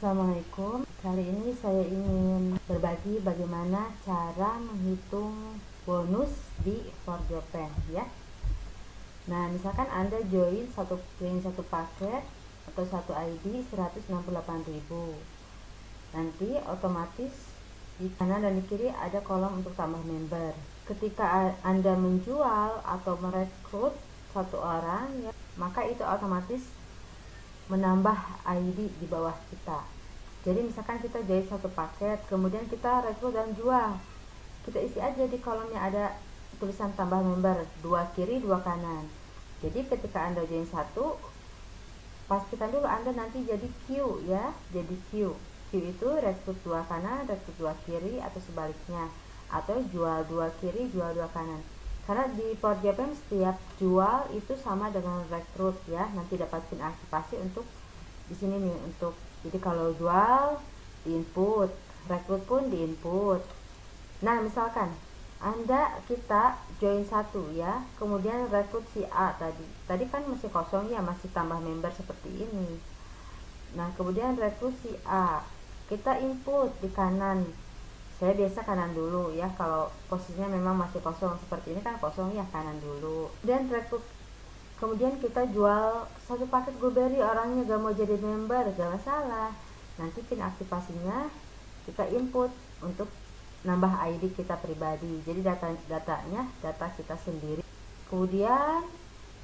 Assalamualaikum. Kali ini saya ingin berbagi bagaimana cara menghitung bonus di ForJopen ya. Nah, misalkan Anda join satu paket atau satu ID 168.000. Nanti otomatis di kanan dan di kiri ada kolom untuk tambah member. Ketika Anda menjual atau merekrut satu orang ya, maka itu otomatis menambah ID di bawah kita. Jadi misalkan kita join satu paket, kemudian kita rekrut dan jual, kita isi aja di kolomnya ada tulisan tambah member, 2 kiri 2 kanan. Jadi ketika Anda join satu, pastikan dulu Anda nanti jadi Q ya, jadi Q. Q itu rekrut 2 kanan, rekrut 2 kiri, atau sebaliknya, atau jual 2 kiri, jual 2 kanan. Karena di ForJopen setiap jual itu sama dengan rekrut ya, nanti dapatin aktivasi untuk di sini nih, untuk jadi kalau jual di input, rekrut pun di input. Nah, misalkan kita join satu ya, kemudian rekrut si A tadi kan masih kosong ya, masih tambah member seperti ini. Nah, kemudian rekrut si A, kita input di kanan. Saya biasa kanan dulu ya, kalau posisinya memang masih kosong seperti ini kan kosong ya, kanan dulu. Dan rekrut, kemudian kita jual satu paket Blueberry, orangnya gak mau jadi member, gak masalah. Nanti pin aktivasinya kita input untuk nambah ID kita pribadi. Jadi datanya data kita sendiri. Kemudian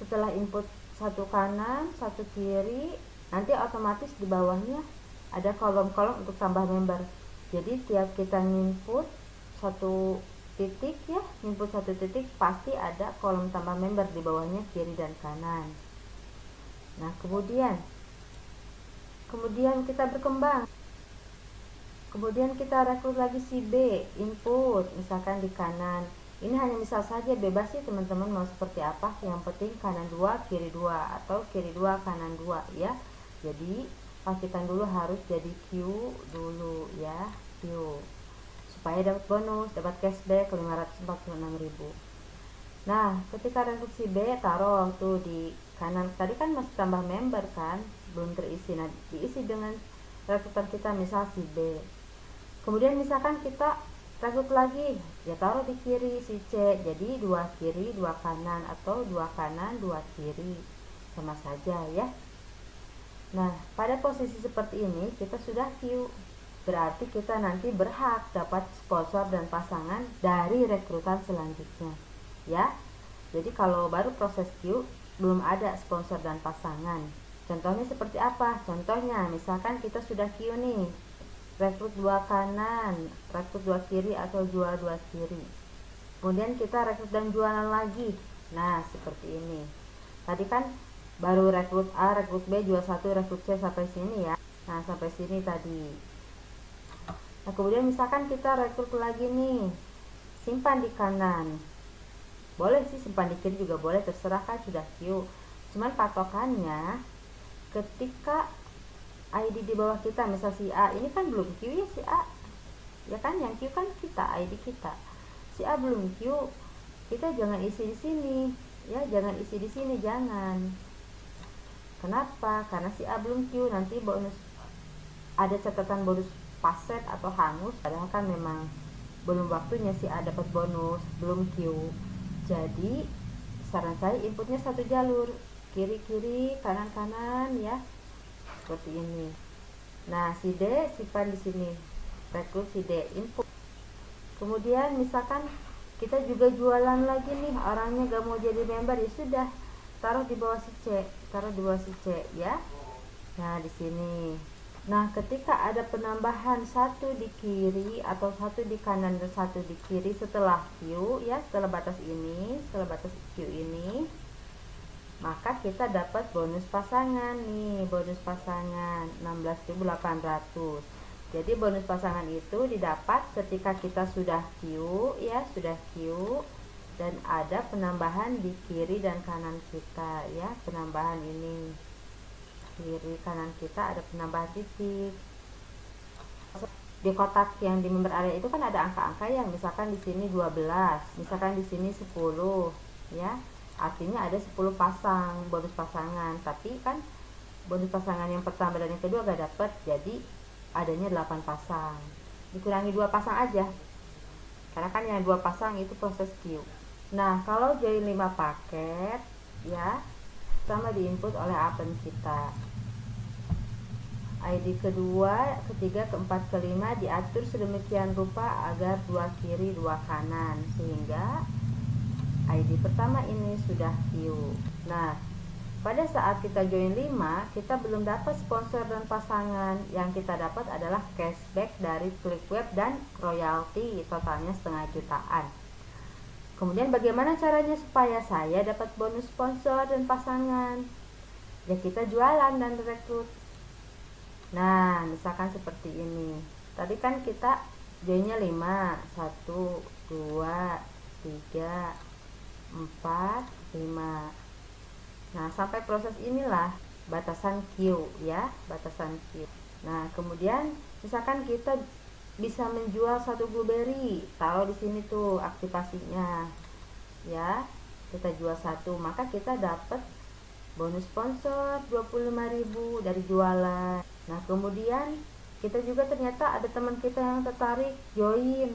setelah input satu kanan, satu kiri, nanti otomatis di bawahnya ada kolom-kolom untuk tambah member. Jadi tiap kita input satu titik ya, input satu titik pasti ada kolom tambah member di bawahnya kiri dan kanan. Nah, kemudian kita berkembang. Kemudian kita rekrut lagi si B, input misalkan di kanan. Ini hanya misal saja, bebas sih teman-teman mau seperti apa, yang penting kanan 2 kiri 2 atau kiri 2 kanan 2 ya. Jadi pastikan dulu harus jadi Q dulu ya, Q, supaya dapat bonus, dapat cashback 546.000. Nah, ketika rekrut si B, taruh tuh di kanan, tadi kan masih tambah member kan, belum terisi. Nah, diisi dengan rekrutan kita, misal si B. Kemudian misalkan kita rekrut lagi, ya taruh di kiri si C, jadi 2 kiri 2 kanan atau 2 kanan 2 kiri, sama saja ya. Nah, pada posisi seperti ini kita sudah Q, berarti kita nanti berhak dapat sponsor dan pasangan dari rekrutan selanjutnya ya. Jadi kalau baru proses Q belum ada sponsor dan pasangan. Contohnya seperti apa? Contohnya misalkan kita sudah Q nih, rekrut 2 kanan, rekrut 2 kiri atau jual 2 kiri. Kemudian kita rekrut dan jualan lagi. Nah, seperti ini. Tadi kan baru rekrut A, rekrut B, jual 1, rekrut C sampai sini ya. Nah, sampai sini tadi. Nah, kemudian misalkan kita rekrut lagi nih, simpan di kanan. Boleh sih simpan di kiri juga boleh, terserah kan sudah Q. Cuman patokannya ketika ID di bawah kita, misal si A ini kan belum Q ya, si A ya kan, yang Q kan kita, ID kita. Si A belum Q, kita jangan isi di sini ya, jangan isi di sini, jangan. Kenapa? Karena si A belum Q, nanti bonus, ada catatan bonus paset atau hangus, padahal kan memang belum waktunya si A dapat bonus, belum Q. Jadi saran saya inputnya satu jalur, kiri kiri kanan kanan ya, seperti ini. Nah, si D simpan di sini, rekrut si D, input. Kemudian misalkan kita juga jualan lagi nih, orangnya gak mau jadi member, ya sudah, taruh di bawah si C, taruh di bawah si C ya. Nah, di sini. Nah, ketika ada penambahan satu di kiri atau satu di kanan dan satu di kiri setelah Q ya, setelah batas ini, setelah batas Q ini, maka kita dapat bonus pasangan nih, bonus pasangan 16.800. Jadi bonus pasangan itu didapat ketika kita sudah Q ya, sudah Q dan ada penambahan di kiri dan kanan kita ya, penambahan ini kiri kanan kita ada penambahan titik. Di kotak yang di member area itu kan ada angka-angka ya, misalkan di sini 12, misalkan di sini 10 ya. Artinya ada 10 pasang bonus pasangan, tapi kan bonus pasangan yang pertama dan yang kedua gak dapet, jadi adanya 8 pasang, dikurangi 2 pasang aja karena kan yang 2 pasang itu proses queue. Nah kalau join 5 paket ya, pertama diinput oleh append kita, ID kedua, ketiga, keempat, kelima diatur sedemikian rupa agar 2 kiri 2 kanan sehingga ID pertama ini sudah queue. Nah pada saat kita join 5, kita belum dapat sponsor dan pasangan. Yang kita dapat adalah cashback dari klik web dan royalti totalnya 1,5 jutaan. Kemudian bagaimana caranya supaya saya dapat bonus sponsor dan pasangan? Ya kita jualan dan rekrut. Nah misalkan seperti ini. Tadi kan kita joinnya 5, 1, 2, 3, 4, 5. Nah sampai proses inilah batasan queue ya, batasan queue. Nah kemudian misalkan kita bisa menjual 1 blueberry, taruh di sini tuh aktivasinya ya, kita jual 1, maka kita dapat bonus sponsor 25.000 dari jualan. Nah kemudian kita juga ternyata ada teman kita yang tertarik join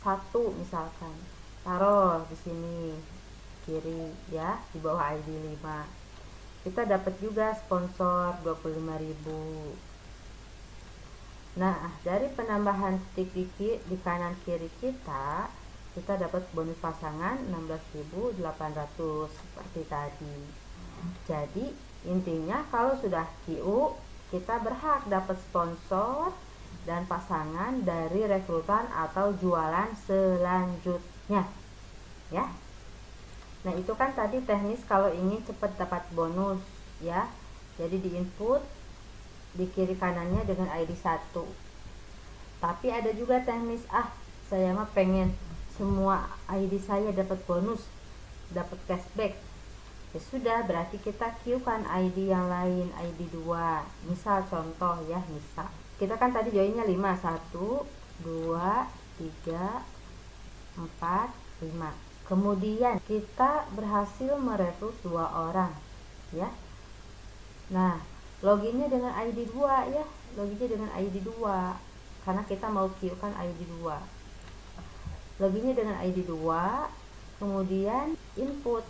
1 misalkan, taruh di sini kiri ya, di bawah ID 5, kita dapat juga sponsor 25.000. Nah dari penambahan titik di kanan kiri kita dapat bonus pasangan 16.800 seperti tadi. Jadi intinya kalau sudah queue kita berhak dapat sponsor dan pasangan dari rekrutan atau jualan selanjutnya ya. Nah itu kan tadi teknis kalau ingin cepat dapat bonus ya. Jadi di input di kiri kanannya dengan ID 1. Tapi ada juga teknis, saya mah pengen semua ID saya dapat bonus, dapat cashback. Ya sudah, berarti kita queue kan ID yang lain, ID 2. Misal contoh ya, misal kita kan tadi joinnya 5, 1, 2, 3, 4, 5. Kemudian kita berhasil merekrut 2 orang ya. Nah loginnya dengan ID 2 ya, loginnya dengan ID 2 karena kita mau queue kan ID 2. Loginnya dengan ID 2, kemudian input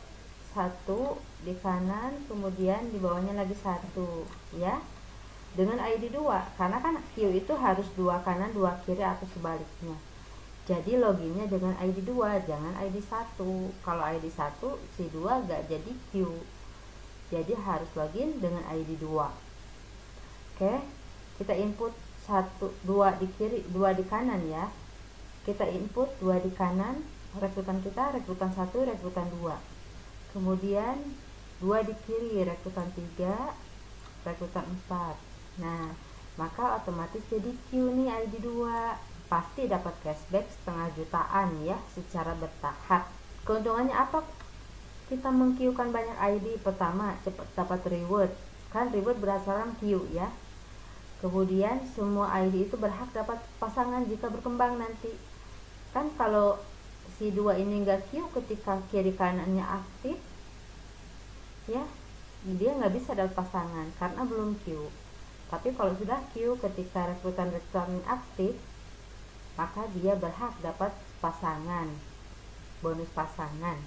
1 di kanan, kemudian di bawahnya lagi 1 ya, dengan ID 2 karena kan queue itu harus 2 kanan 2 kiri atau sebaliknya. Jadi loginnya dengan ID 2, jangan ID 1. Kalau ID 1 si 2 gak jadi queue, jadi harus login dengan ID 2. Oke, kita input 1, 2 di kiri, 2 di kanan ya. Kita input 2 di kanan, rekrutan kita rekrutan 1, rekrutan 2. Kemudian 2 di kiri, rekrutan 3, rekrutan 4. Nah maka otomatis jadi queue nih ID 2, pasti dapat cashback 1,5 jutaan ya secara bertahap. Keuntungannya apa kita mengqueuekan banyak ID? Pertama, cepat dapat reward, kan reward berdasarkan queue ya. Kemudian semua ID itu berhak dapat pasangan jika berkembang nanti. Kan kalau si 2 ini enggak queue ketika kiri kanannya aktif ya, dia nggak bisa dapat pasangan karena belum queue. Tapi kalau sudah queue ketika rekrutan aktif, maka dia berhak dapat pasangan, bonus pasangan.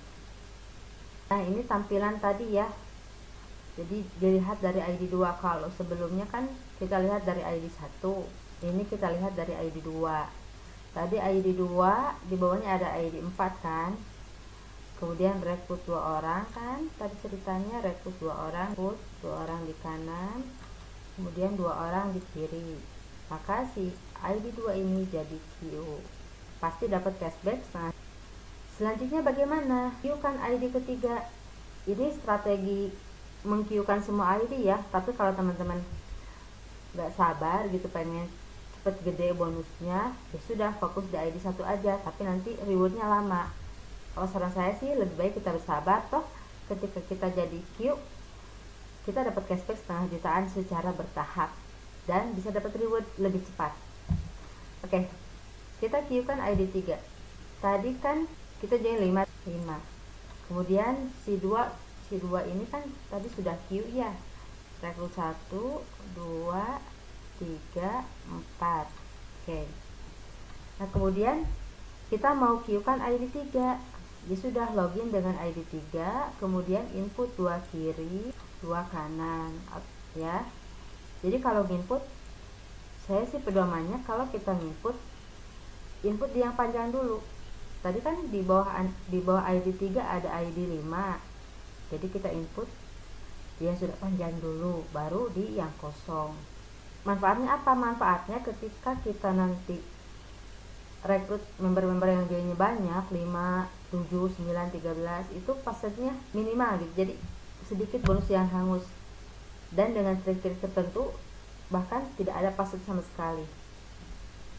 Nah ini tampilan tadi ya, jadi dilihat dari ID 2. Kalau sebelumnya kan kita lihat dari ID 1, ini kita lihat dari ID 2. Tadi ID 2 di bawahnya ada ID 4 kan, kemudian rekrut 2 orang kan, tadi ceritanya rekrut 2 orang, rekrut 2 orang di kanan, kemudian 2 orang di kiri, maka si ID 2 ini jadi queue, pasti dapat cashback setengah. Selanjutnya bagaimana queuekan ID ketiga? Ini strategi mengqueuekan semua ID ya, tapi kalau teman-teman gak sabar gitu pengen cepet gede bonusnya, ya sudah fokus di ID 1 aja, tapi nanti rewardnya lama. Kalau saran saya sih lebih baik kita bersabar, toh ketika kita jadi queue kita dapat cashback 1,5 jutaan secara bertahap dan bisa dapat reward lebih cepat. Oke, kita queuekan ID 3. Tadi kan kita join 5. Kemudian si 2 ini kan tadi sudah queue ya. Rekrut 1, 2, 3, 4. Oke. Nah, kemudian kita mau queue kan ID 3. Ya sudah, login dengan ID 3, kemudian input 2 kiri, 2 kanan, ya. Jadi kalau input, saya sih pedomannya kalau kita input di yang panjang dulu. Tadi kan di bawah ID 3 ada ID 5. Jadi kita input yang sudah panjang dulu, baru di yang kosong. Manfaatnya apa? Manfaatnya ketika kita nanti rekrut member-member yang joinnya banyak, 5, 7, 9, 13, itu passwordnya minimal gitu. Jadi sedikit bonus yang hangus. Dan dengan trik-trik tertentu bahkan tidak ada password sama sekali.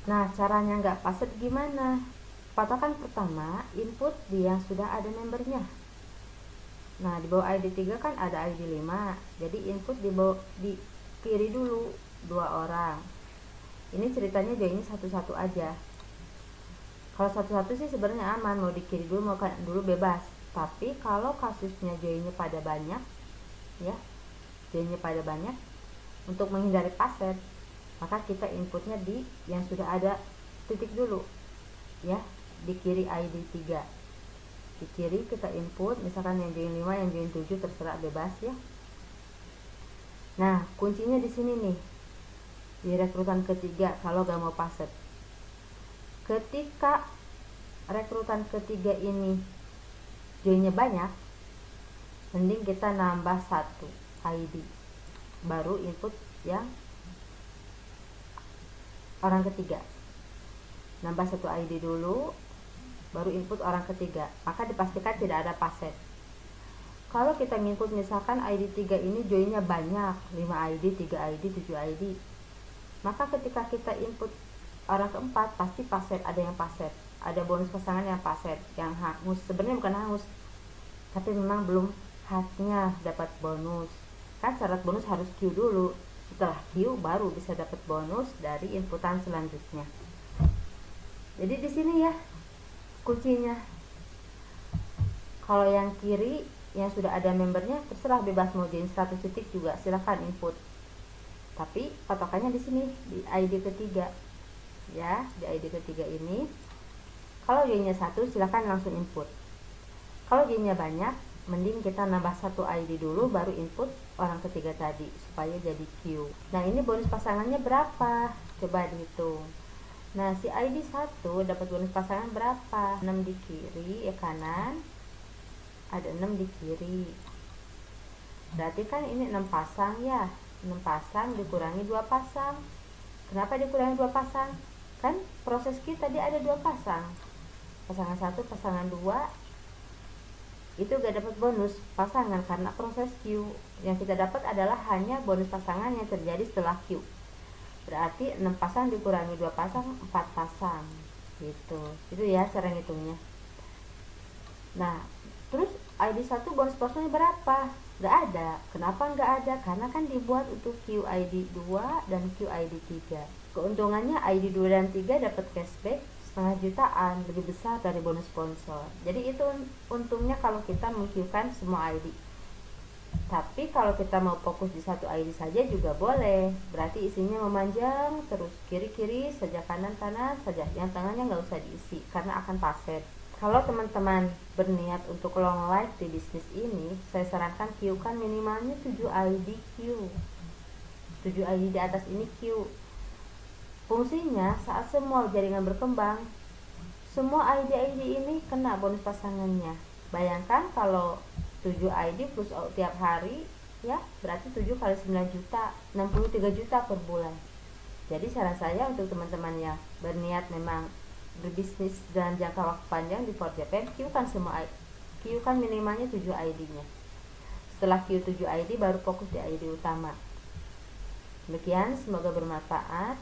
Nah, caranya nggak password gimana? Patokan pertama, input di yang sudah ada membernya. Nah, di bawah ID 3 kan ada ID 5. Jadi input di kiri dulu 2 orang. Ini ceritanya joinnya satu-satu aja. Kalau satu-satu sih sebenarnya aman, mau di kiri dulu mau kanan dulu bebas. Tapi kalau kasusnya joinnya pada banyak, ya, joinnya pada banyak, untuk menghindari password, maka kita inputnya di yang sudah ada titik dulu, ya, di kiri ID 3. Di kiri kita input, misalkan yang join 5, yang join 7, terserah, bebas ya. Nah, kuncinya di sini nih, di rekrutan ketiga kalau gak mau password. Ketika rekrutan ketiga ini joinnya banyak, mending kita nambah 1 ID, baru input yang orang ketiga. Nambah 1 ID dulu, baru input orang ketiga, maka dipastikan tidak ada password. Kalau kita nginput misalkan ID 3 ini joinnya banyak, 5 ID, 3 ID, 7 ID, maka ketika kita input orang keempat pasti password, ada yang password, ada bonus pasangan yang password, yang hangus. Sebenarnya bukan hangus, tapi memang belum haknya dapat bonus. Kan syarat bonus harus queue dulu, setelah queue baru bisa dapat bonus dari inputan selanjutnya. Jadi di sini ya kuncinya. Kalau yang kiri yang sudah ada membernya terserah, bebas mau join 100 titik juga silahkan input. Tapi patokannya di sini di ID ketiga. Ya, di ID ketiga ini kalau joinnya 1 silahkan langsung input. Kalau joinnya banyak, mending kita nambah 1 ID dulu baru input orang ketiga tadi supaya jadi queue. Nah, ini bonus pasangannya berapa? Coba dihitung. Nah, si ID 1 dapat bonus pasangan berapa? 6 di kiri, kanan. Ada 6 di kiri. Berarti kan ini 6 pasang ya. 6 pasang dikurangi 2 pasang. Kenapa dikurangi 2 pasang? Kan proses kita tadi ada 2 pasang. Pasangan 1, pasangan 2 itu gak dapat bonus pasangan karena proses Q. Yang kita dapat adalah hanya bonus pasangan yang terjadi setelah Q. Berarti 6 pasang dikurangi 2 pasang, 4 pasang gitu. Itu ya cara ngitungnya. Nah, terus ID 1 bonus pasangnya berapa? Gak ada. Kenapa gak ada? Karena kan dibuat untuk QID 2 dan QID 3. Keuntungannya ID 2 dan 3 dapat cashback setengah jutaan, lebih besar dari bonus sponsor. Jadi itu untungnya kalau kita meng-queuekan semua ID. Tapi kalau kita mau fokus di satu ID saja juga boleh. Berarti isinya memanjang terus, kiri-kiri saja, kanan-kanan saja. Yang tengahnya nggak usah diisi karena akan password. Kalau teman-teman berniat untuk long life di bisnis ini, saya sarankan queue-kan minimalnya 7 ID queue. 7 ID di atas ini queue. Fungsinya saat semua jaringan berkembang, semua ID-ID ini kena bonus pasangannya. Bayangkan kalau 7 ID plus tiap hari, ya berarti 7 kali 9 juta, 63 juta per bulan. Jadi saran saya untuk teman-teman yang berniat memang berbisnis dalam jangka waktu panjang di ForJapan, queue-kan minimalnya 7 ID-nya. Setelah queue 7 ID baru fokus di ID utama. Demikian, semoga bermanfaat.